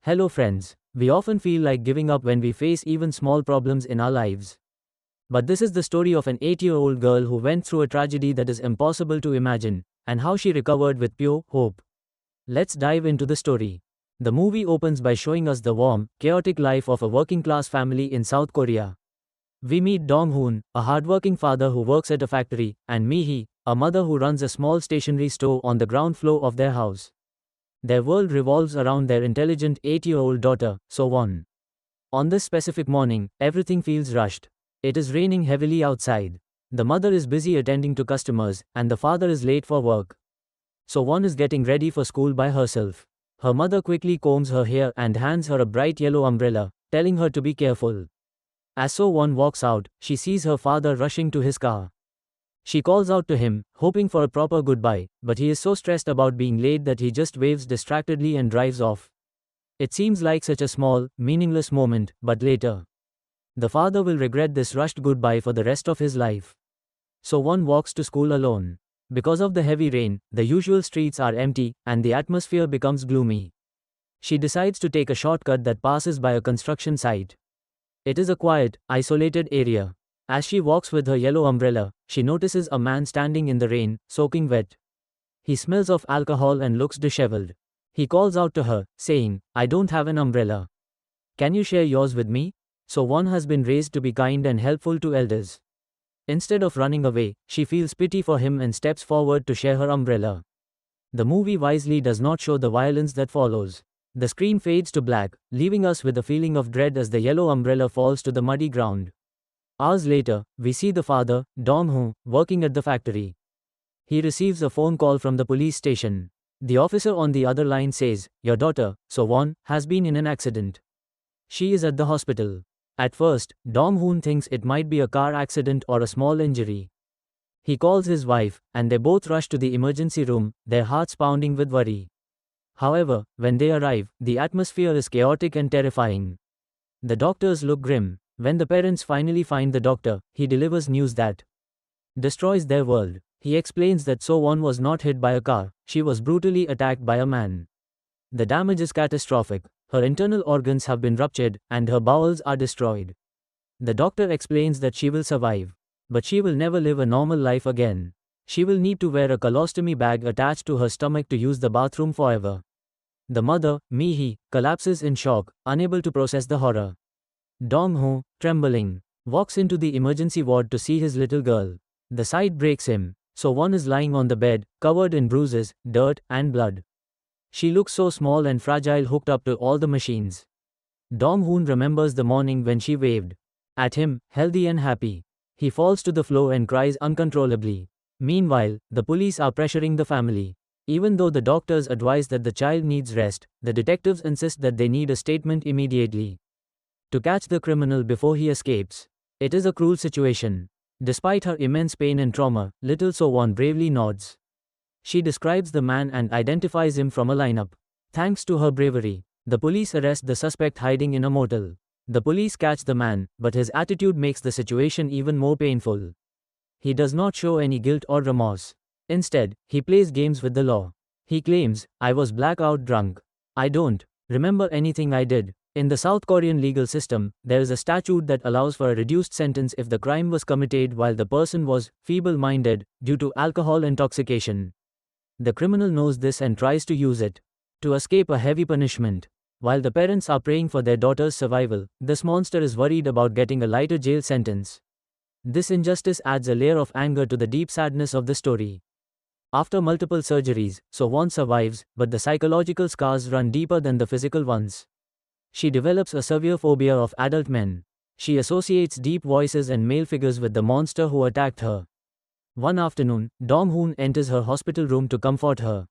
Hello friends. We often feel like giving up when we face even small problems in our lives. But this is the story of an 8-year-old girl who went through a tragedy that is impossible to imagine, and how she recovered with pure hope. Let's dive into the story. The movie opens by showing us the warm, chaotic life of a working-class family in South Korea. We meet Dong-hoon, a hardworking father who works at a factory, and Mi-hee, a mother who runs a small stationery store on the ground floor of their house. Their world revolves around their intelligent 8-year-old daughter, So-won. On this specific morning, everything feels rushed. It is raining heavily outside. The mother is busy attending to customers, and the father is late for work. So-won is getting ready for school by herself. Her mother quickly combs her hair and hands her a bright yellow umbrella, telling her to be careful. As So-won walks out, she sees her father rushing to his car. She calls out to him, hoping for a proper goodbye, but he is so stressed about being late that he just waves distractedly and drives off. It seems like such a small, meaningless moment, but later, the father will regret this rushed goodbye for the rest of his life. So-won walks to school alone. Because of the heavy rain, the usual streets are empty, and the atmosphere becomes gloomy. She decides to take a shortcut that passes by a construction site. It is a quiet, isolated area. As she walks with her yellow umbrella, she notices a man standing in the rain, soaking wet. He smells of alcohol and looks disheveled. He calls out to her, saying, "I don't have an umbrella. Can you share yours with me?" So-won has been raised to be kind and helpful to elders. Instead of running away, she feels pity for him and steps forward to share her umbrella. The movie wisely does not show the violence that follows. The screen fades to black, leaving us with a feeling of dread as the yellow umbrella falls to the muddy ground. Hours later, we see the father, Dong-hoon, working at the factory. He receives a phone call from the police station. The officer on the other line says, "Your daughter, So-won, has been in an accident. She is at the hospital." At first, Dong-hoon thinks it might be a car accident or a small injury. He calls his wife, and they both rush to the emergency room, their hearts pounding with worry. However, when they arrive, the atmosphere is chaotic and terrifying. The doctors look grim. When the parents finally find the doctor, he delivers news that destroys their world. He explains that So-won was not hit by a car, she was brutally attacked by a man. The damage is catastrophic. Her internal organs have been ruptured, and her bowels are destroyed. The doctor explains that she will survive. But she will never live a normal life again. She will need to wear a colostomy bag attached to her stomach to use the bathroom forever. The mother, Mi-hee, collapses in shock, unable to process the horror. Dong-hoon, trembling, walks into the emergency ward to see his little girl. The sight breaks him. So-won is lying on the bed, covered in bruises, dirt, and blood. She looks so small and fragile, hooked up to all the machines. Dong-hoon remembers the morning when she waved at him, healthy and happy. He falls to the floor and cries uncontrollably. Meanwhile, the police are pressuring the family. Even though the doctors advise that the child needs rest, the detectives insist that they need a statement immediately to catch the criminal before he escapes. It is a cruel situation. Despite her immense pain and trauma, little So-won bravely nods. She describes the man and identifies him from a lineup. Thanks to her bravery, the police arrest the suspect hiding in a motel. The police catch the man, but his attitude makes the situation even more painful. He does not show any guilt or remorse. Instead, he plays games with the law. He claims, "I was blackout drunk. I don't remember anything I did." In the South Korean legal system, there is a statute that allows for a reduced sentence if the crime was committed while the person was feeble-minded due to alcohol intoxication. The criminal knows this and tries to use it to escape a heavy punishment. While the parents are praying for their daughter's survival, this monster is worried about getting a lighter jail sentence. This injustice adds a layer of anger to the deep sadness of the story. After multiple surgeries, So-won survives, but the psychological scars run deeper than the physical ones. She develops a severe phobia of adult men. She associates deep voices and male figures with the monster who attacked her. One afternoon, Dong-hoon enters her hospital room to comfort her.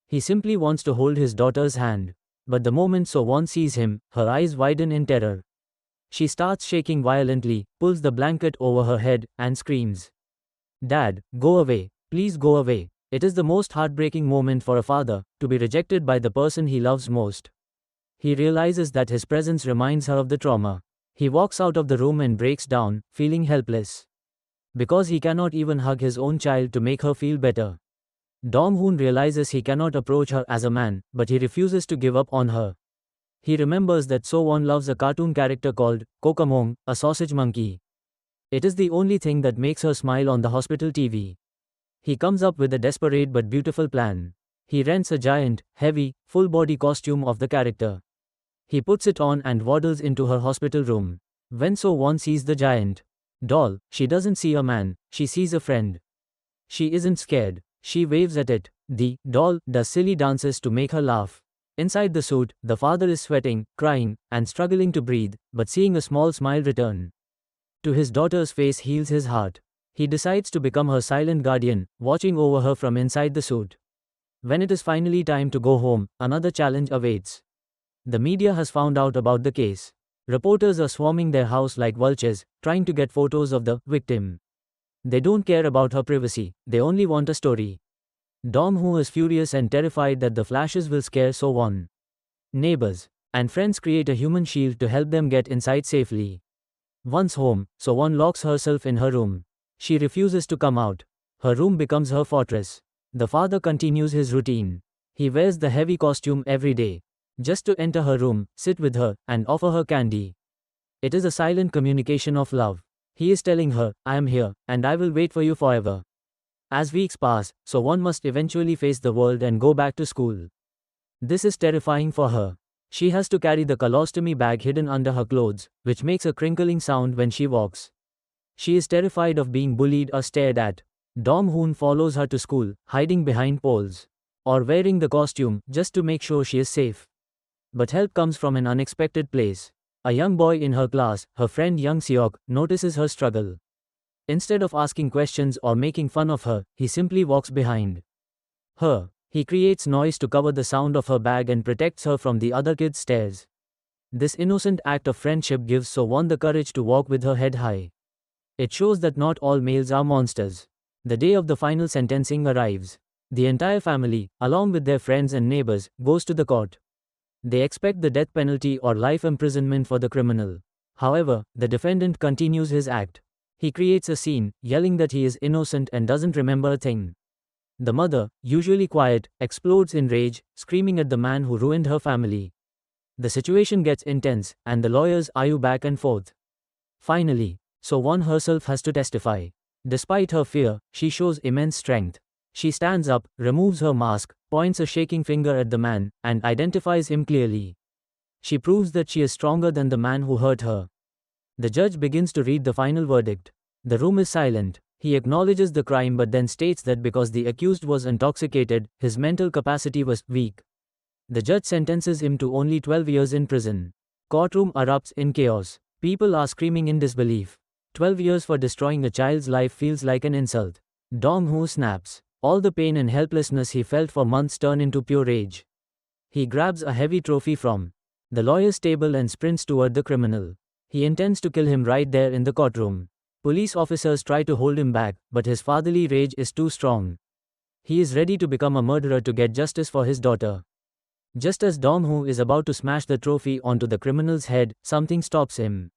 He simply wants to hold his daughter's hand. But the moment So-won sees him, her eyes widen in terror. She starts shaking violently, pulls the blanket over her head, and screams, "Dad, go away, please go away." It is the most heartbreaking moment for a father, to be rejected by the person he loves most. He realizes that his presence reminds her of the trauma. He walks out of the room and breaks down, feeling helpless. Because he cannot even hug his own child to make her feel better. Dong-hoon realizes he cannot approach her as a man, but he refuses to give up on her. He remembers that So-won loves a cartoon character called Kokomong, a sausage monkey. It is the only thing that makes her smile on the hospital TV. He comes up with a desperate but beautiful plan. He rents a giant, heavy, full-body costume of the character. He puts it on and waddles into her hospital room. When So-won sees the giant doll, she doesn't see a man, she sees a friend. She isn't scared. She waves at it. The doll does silly dances to make her laugh. Inside the suit, the father is sweating, crying, and struggling to breathe, but seeing a small smile return to his daughter's face heals his heart. He decides to become her silent guardian, watching over her from inside the suit. When it is finally time to go home, another challenge awaits. The media has found out about the case. Reporters are swarming their house like vultures, trying to get photos of the victim. They don't care about her privacy, they only want a story. Dong-hoo is furious and terrified that the flashes will scare So-won. Neighbors and friends create a human shield to help them get inside safely. Once home, So-won locks herself in her room. She refuses to come out. Her room becomes her fortress. The father continues his routine. He wears the heavy costume every day, just to enter her room, sit with her, and offer her candy. It is a silent communication of love. He is telling her, I am here, and I will wait for you forever. As weeks pass, So-won must eventually face the world and go back to school. This is terrifying for her. She has to carry the colostomy bag hidden under her clothes, which makes a crinkling sound when she walks. She is terrified of being bullied or stared at. Dong-hoon follows her to school, hiding behind poles, or wearing the costume, just to make sure she is safe. But help comes from an unexpected place. A young boy in her class, her friend Young Seok, notices her struggle. Instead of asking questions or making fun of her, he simply walks behind her. He creates noise to cover the sound of her bag and protects her from the other kids' stares. This innocent act of friendship gives So-won the courage to walk with her head high. It shows that not all males are monsters. The day of the final sentencing arrives. The entire family, along with their friends and neighbors, goes to the court. They expect the death penalty or life imprisonment for the criminal. However, the defendant continues his act. He creates a scene, yelling that he is innocent and doesn't remember a thing. The mother, usually quiet, explodes in rage, screaming at the man who ruined her family. The situation gets intense, and the lawyers argue back and forth. Finally, So-won herself has to testify. Despite her fear, she shows immense strength. She stands up, removes her mask, points a shaking finger at the man, and identifies him clearly. She proves that she is stronger than the man who hurt her. The judge begins to read the final verdict. The room is silent. He acknowledges the crime but then states that because the accused was intoxicated, his mental capacity was weak. The judge sentences him to only 12 years in prison. Courtroom erupts in chaos. People are screaming in disbelief. 12 years for destroying a child's life feels like an insult. Dong-hoo snaps. All the pain and helplessness he felt for months turn into pure rage. He grabs a heavy trophy from the lawyer's table and sprints toward the criminal. He intends to kill him right there in the courtroom. Police officers try to hold him back, but his fatherly rage is too strong. He is ready to become a murderer to get justice for his daughter. Just as Dong-hoo is about to smash the trophy onto the criminal's head, something stops him.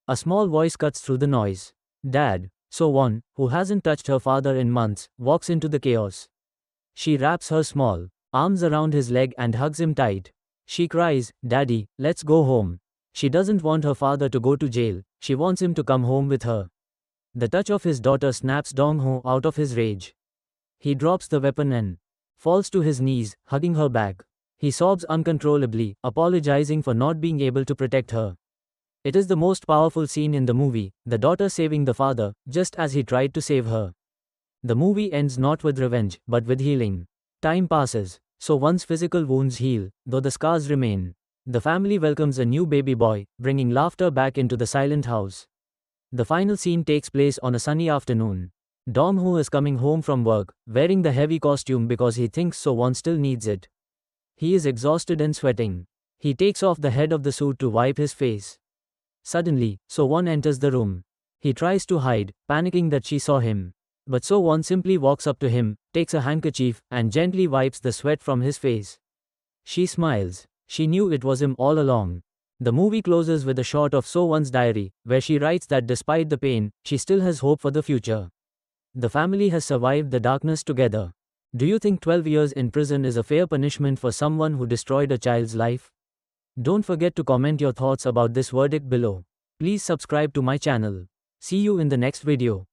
A small voice cuts through the noise. Dad. So-won, who hasn't touched her father in months, walks into the chaos. She wraps her small arms around his leg and hugs him tight. She cries, Daddy, let's go home. She doesn't want her father to go to jail, she wants him to come home with her. The touch of his daughter snaps Dong-hoo out of his rage. He drops the weapon and falls to his knees, hugging her back. He sobs uncontrollably, apologizing for not being able to protect her. It is the most powerful scene in the movie, the daughter saving the father, just as he tried to save her. The movie ends not with revenge, but with healing. Time passes. So-won's physical wounds heal, though the scars remain. The family welcomes a new baby boy, bringing laughter back into the silent house. The final scene takes place on a sunny afternoon. Dong-hoo is coming home from work, wearing the heavy costume because he thinks So-won still needs it. He is exhausted and sweating. He takes off the head of the suit to wipe his face. Suddenly, So-won enters the room. He tries to hide, panicking that she saw him. But So-won simply walks up to him, takes a handkerchief, and gently wipes the sweat from his face. She smiles. She knew it was him all along. The movie closes with a shot of So-won's diary, where she writes that despite the pain, she still has hope for the future. The family has survived the darkness together. Do you think 12 years in prison is a fair punishment for someone who destroyed a child's life? Don't forget to comment your thoughts about this verdict below. Please subscribe to my channel. See you in the next video.